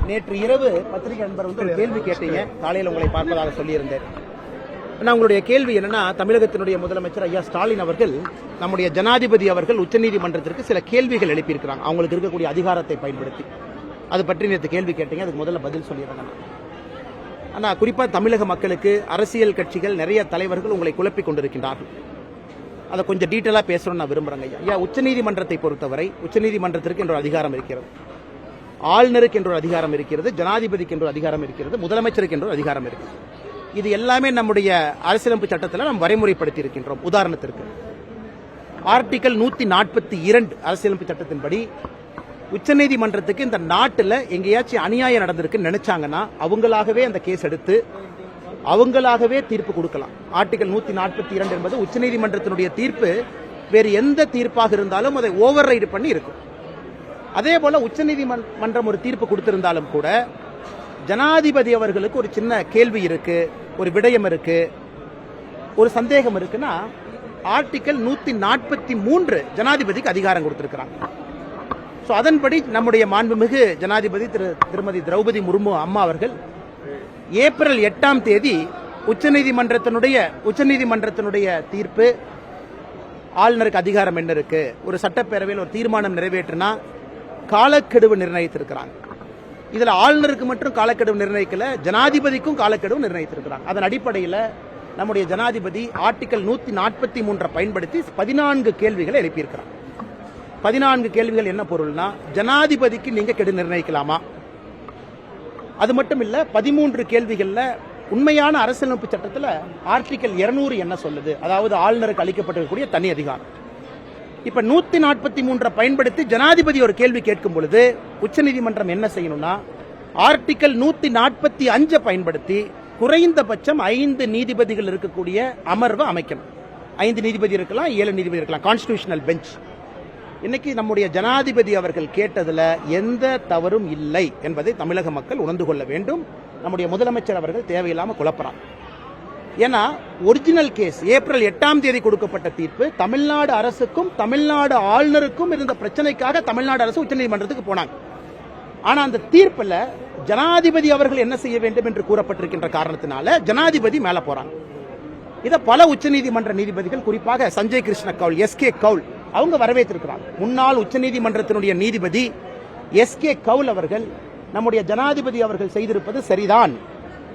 நேற்று இரவு பத்திரிகை நண்பர் ஒரு கேள்வி கேட்டீங்க. காலையில் உங்களை பார்ப்பதாக சொல்லியிருந்தேன். நான் உங்களுடைய கேள்வி என்னன்னா, தமிழகத்தினுடைய முதலமைச்சர் ஐயா ஸ்டாலின் அவர்கள் நம்முடைய ஜனாதிபதி அவர்கள் உச்சநீதிமன்றத்திற்கு சில கேள்விகள் எழுப்பியிருக்கிறாங்க, அவங்களுக்கு இருக்கக்கூடிய அதிகாரத்தை பயன்படுத்தி. அது பற்றி நேற்று கேள்வி கேட்டீங்க, அதுக்கு முதல்ல பதில் சொல்லிடுறேன். ஆனா குறிப்பா தமிழக மக்களுக்கு அரசியல் கட்சிகள் நிறைய தலைவர்கள் உங்களை குழப்பிக் கொண்டிருக்கின்றார்கள். அதை கொஞ்சம் டீட்டெயிலா பேசணும்னு நான் விரும்புறேங்க. ஐயா, உச்சநீதிமன்றத்தை பொறுத்தவரை உச்சநீதிமன்றத்திற்கு என்ற அதிகாரம் இருக்கிறது, ஆளுநருக்கு என்ற அதிகாரம் இருக்கிறது, ஜனாதிபதிக்கு என்ற அதிகாரம் இருக்கிறது, முதலமைச்சருக்கு என்ற அதிகாரம் இருக்கிறது. இது எல்லாமே நம்முடைய அரசியலமைப்பு சட்டத்தில் நாம் வரைமுறைப்படுத்தி இருக்கின்றோம். உதாரணத்திற்கு ஆர்டிகல் 142 அரசியலமைப்பு சட்டத்தின்படி உச்சநீதிமன்றத்துக்கு இந்த நாட்டில் எங்கேயாச்சும் அநியாயம் நடந்திருக்குன்னு நினைச்சாங்கன்னா அவங்களாகவே அந்த கேஸ் எடுத்து அவங்களாகவே தீர்ப்பு கொடுக்கலாம். ஆர்டிகல் 142 என்பது உச்சநீதிமன்றத்தினுடைய தீர்ப்பு வேறு எந்த தீர்ப்பாக இருந்தாலும் அதை ஓவர் ரைடு பண்ணி இருக்கும். அதே போல உச்சநீதிமன்றம் ஒரு தீர்ப்பு கொடுத்திருந்தாலும் கூட ஜனாதிபதி அவர்களுக்கு ஒரு சின்ன கேள்வி இருக்கு, ஒரு விடயம் இருக்கு, ஒரு சந்தேகம் இருக்குன்னா ஆர்டிகல் 143 ஜனாதிபதிக்கு அதிகாரம் கொடுத்திருக்கிறாங்க. அதன்படி நம்முடைய மாண்புமிகு ஜனாதிபதி திருமதி திரௌபதி முர்மு அம்மா அவர்கள் ஏப்ரல் 8ஆம் தேதி உச்சநீதிமன்றத்தினுடைய தீர்ப்பு, ஆளுநருக்கு அதிகாரம் என்ன இருக்கு, ஒரு சட்டப்பேரவையில் ஒரு தீர்மானம் நிறைவேற்றினா காலக்கெடுவு நிர்ணயித்திருக்கிறாங்க. இதுல ஆளுநருக்கு மட்டும் காலக்கெடுவு நிர்ணயிக்கல, ஜனாதிபதிக்கும் காலக்கெடுவு நிர்ணயித்திருக்கிறாங்க. அதன் அடிப்படையில் நம்முடைய ஜனாதிபதி ஆர்டிகல் 143 பயன்படுத்தி 14 கேள்விகளை எழுப்பியிருக்கிறார். 14 கேள்விகள் என்ன பொருள்னா, ஜனாதிபதிக்கு நீங்க கெடு நிர்ணயிக்கலாமா? அது மட்டும் இல்ல, 13 கேள்விகள்ல உண்மையான அரசியலமைப்பு சட்டத்தில் ஆர்டிகல் 200 என்ன சொல்லுது, அதாவது ஆளுநருக்கு அளிக்கப்பட்டிருக்கக்கூடிய தனி அதிகாரம். இப்ப 143 பயன்படுத்தி ஜனாதிபதி ஒரு கேள்வி கேட்கும் பொழுது உச்சநீதிமன்றம் என்ன செய்யணும்னா, ஆர்டிகல் 145 பயன்படுத்தி குறைந்தபட்சம் 5 நீதிபதிகள் இருக்கக்கூடிய அமர்வு அமைக்கணும். 5 நீதிபதி இருக்கலாம், 7 நீதிபதி இருக்கலாம், கான்ஸ்டிடியூஷனல் பெஞ்ச். இன்னைக்கு நம்முடைய ஜனாதிபதி அவர்கள் கேட்டதுல எந்த தவறும் இல்லை என்பதை தமிழக மக்கள் உணர்ந்து கொள்ள வேண்டும். நம்முடைய முதலமைச்சர் அவர்கள் தேவையில்லாம குழப்பறாங்க. ஏன்னா ஒரிஜினல் கேஸ் ஏப்ரல் 8ஆம் தேதி கொடுக்கப்பட்ட தீர்ப்பு தமிழ்நாடு அரசுக்கும் தமிழ்நாடு ஆளுநருக்கும் இருந்த பிரச்சனைக்காக தமிழ்நாடு அரசு உச்சநீதிமன்றத்துக்கு போனாங்க. ஆனா அந்த தீர்ப்புல ஜனாதிபதி அவர்கள் என்ன செய்ய வேண்டும் என்று கூறப்பட்டிருக்கின்ற காரணத்தினால ஜனாதிபதி மேல போறாங்க. இதை பல உச்சநீதிமன்ற நீதிபதிகள், குறிப்பாக சஞ்சய் கிருஷ்ண கவுல், எஸ்கே கவுல், அவங்க வரவேற்றிருக்கிறாங்க. முன்னாள் உச்சநீதிமன்றத்தினுடைய நீதிபதி எஸ்கே கவுல் அவர்கள் நம்முடைய ஜனாதிபதி அவர்கள் செய்திருப்பது சரிதான்,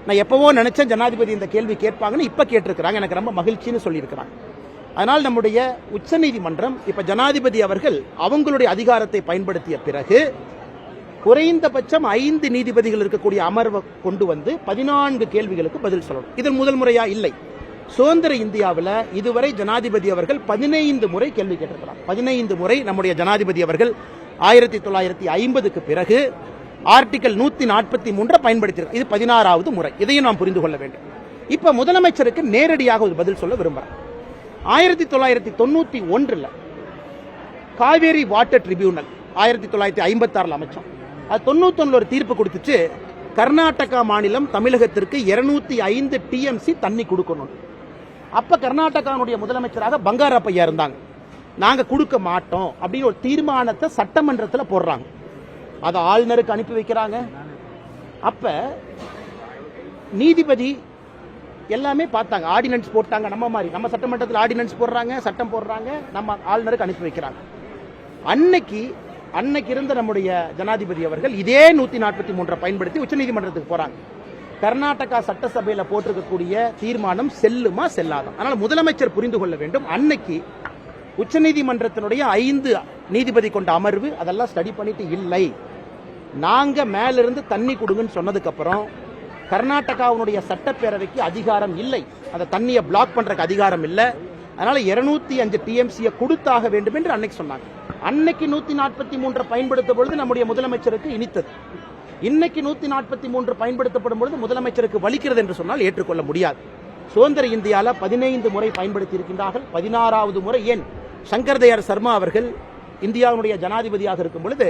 நான் எப்பவோ நினைச்சேன் ஜனாதிபதி இந்த கேள்வி கேட்பாங்கன்னு இப்ப கேட்டிருக்கிறாங்க, எனக்கு ரொம்ப மகிழ்ச்சின்னு சொல்லியிருக்கிறாங்க. அதனால் நம்முடைய உச்சநீதிமன்றம் இப்ப ஜனாதிபதி அவர்கள் அவங்களுடைய அதிகாரத்தை பயன்படுத்திய பிறகு குறைந்தபட்சம் 5 நீதிபதிகள் இருக்கக்கூடிய அமர்வை கொண்டு வந்து 14 கேள்விகளுக்கு பதில் சொல்லணும். இது முதல் முறையா இல்லை. சுதந்திர இந்தியாவில் இதுவரை ஜனாதிபதி அவர்கள் 15 முறை கேள்வி கேட்டிருக்கிறார். 15 முறை நம்முடைய ஜனாதிபதி அவர்கள் 1950க்கு பிறகு ஆர்டிகல் 143 பயன்படுத்தியிருக்கிறார். இது 16வது முறை. இதையும் நாம் புரிந்து கொள்ள வேண்டும். இப்ப முதலமைச்சருக்கு நேரடியாக ஒரு பதில் சொல்ல விரும்புகிறேன். 1991 காவேரி வாட்டர் ட்ரிபியூனல் 1956 அமைச்சோம். அது 91 ஒரு தீர்ப்பு கொடுத்துச்சு, கர்நாடகா மாநிலம் தமிழகத்திற்கு 205 டிஎம்சி தண்ணி கொடுக்கணும். அப்ப கர்நாடகாவுடைய முதலமைச்சராக பங்காரப்பையா இருந்தாங்க. நாங்க கொடுக்க மாட்டோம் அப்படின்னு ஒரு தீர்மானத்தை சட்டமன்றத்தில் போடுறாங்க. அதை ஆளுநருக்கு அனுப்பி வைக்கிறாங்க. அப்ப நீதிபதி எல்லாமே பார்த்தாங்க, ஆர்டினன்ஸ் போட்டாங்க. நம்ம மாதிரி நம்ம சட்டமன்றத்தில் ஆர்டினன்ஸ் போடுறாங்க, சட்டம் போடுறாங்க, நம்ம ஆளுநருக்கு அனுப்பி வைக்கிறாங்க. அன்னைக்கு இருந்த நம்முடைய ஜனாதிபதி அவர்கள் இதே 143 பயன்படுத்தி உச்சநீதிமன்றத்துக்கு போறாங்க. கர்நாடகா சட்டசபையில் போட்டிருக்கக்கூடிய தீர்மானம் செல்லுமா செல்லாதான்? அதனால முதலமைச்சர் புரிந்து கொள்ள வேண்டும், அன்னைக்கு உச்சநீதிமன்றத்தினுடைய 5 நீதிபதி கொண்ட அமர்வு அதெல்லாம் ஸ்டடி பண்ணிட்டு இல்லை, நாங்க மேலிருந்து தண்ணி கொடுங்கன்னு சொன்னதுக்கு அப்புறம் கர்நாடகாவுடைய சட்டப்பேரவைக்கு அதிகாரம் இல்லை, அந்த தண்ணியை பிளாக் பண்றதுக்கு அதிகாரம் இல்லை, அதனால 205 டிஎம்சியை கொடுத்தாக வேண்டும் என்று அன்னைக்கு சொன்னாங்க. அன்னைக்கு 143 பயன்படுத்த பொழுது நம்முடைய முதலமைச்சருக்கு இனித்தது. இன்னைக்கு 143 பயன்படுத்தப்படும் பொழுது முதலமைச்சருக்கு வலிக்கிறது என்று சொன்னால் ஏற்றுக்கொள்ள முடியாது. சுதந்திர இந்தியாவில் 15 முறை பயன்படுத்தி இருக்கின்றார்கள். 16வது முறை ஏன் சங்கர் தயாள் சர்மா அவர்கள் இந்தியாவுடைய ஜனாதிபதியாக இருக்கும் பொழுது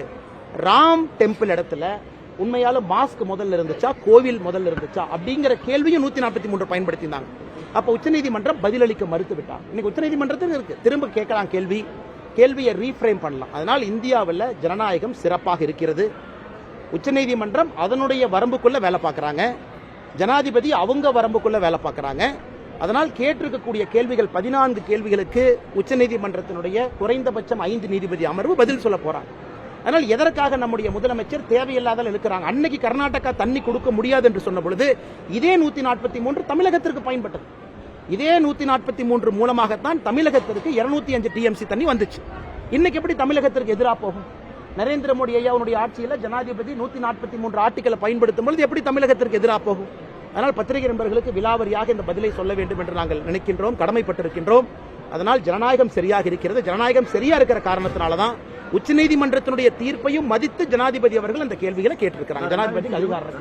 ராம் டெம்பிள் இடத்துல உண்மையாலும் மாஸ்க் முதல்ல இருந்துச்சா, கோவில் முதல்ல இருந்துச்சா அப்படிங்கிற கேள்வியும் 143 பயன்படுத்தினாங்க. அப்ப உச்சநீதிமன்றம் பதிலளிக்க மறுத்து விட்டாங்க. இன்னைக்கு உச்சநீதிமன்றத்தில் இருக்கு, திரும்ப கேட்கலாம் கேள்வியை ரீஃப்ரேம் பண்ணலாம். அதனால் இந்தியாவில் ஜனநாயகம் சிறப்பாக இருக்கிறது. உச்சநீதிமன்றம் அதனுடைய வரம்புக்குள்ள வேலை பார்க்கறாங்க, ஜனாதிபதி அவங்க வரம்புக்குள்ள வேலை பார்க்கறாங்க. அதனால் கேட்டிருக்கக்கூடிய கேள்விகள் 14 கேள்விகளுக்கு உச்சநீதிமன்றத்தினுடைய குறைந்தபட்சம் 5 நீதிபதி அமர்வு பதில் சொல்ல போறாங்க. அதனால் எதற்காக நம்முடைய முதலமைச்சர் தேவையில்லாத இருக்கிறாங்க? அன்னைக்கு கர்நாடகா தண்ணி கொடுக்க முடியாது என்று சொன்ன பொழுது இதே 143 தமிழகத்திற்கு பயன்பட்டது. இதே 143 மூலமாகத்தான் தமிழகத்திற்கு 205 டிஎம்சி தண்ணி வந்துச்சு. இன்னைக்கு எப்படி தமிழகத்திற்கு எதிராக போகும்? நரேந்திர மோடி ஐயாவுடைய ஆட்சியில் ஜனாதிபதி 143 ஆர்டிகளை பயன்படுத்தும் பொழுது எப்படி தமிழகத்திற்கு எதிராக போகும்? அதனால் பத்திரிகை நண்பர்களுக்கு விலாவரியாக இந்த பதிலை சொல்ல வேண்டும் என்று நாங்கள் நினைக்கின்றோம், கடமைப்பட்டிருக்கின்றோம். அதனால் ஜனநாயகம் சரியாக இருக்கிறது. ஜனநாயகம் சரியா இருக்கிற காரணத்தினாலதான் உச்சநீதிமன்றத்தினுடைய தீர்ப்பையும் மதித்து ஜனாதிபதி அவர்கள் அந்த கேள்விகளை கேட்டிருக்கிறாங்க. ஜனாதிபதி அதிகாரம்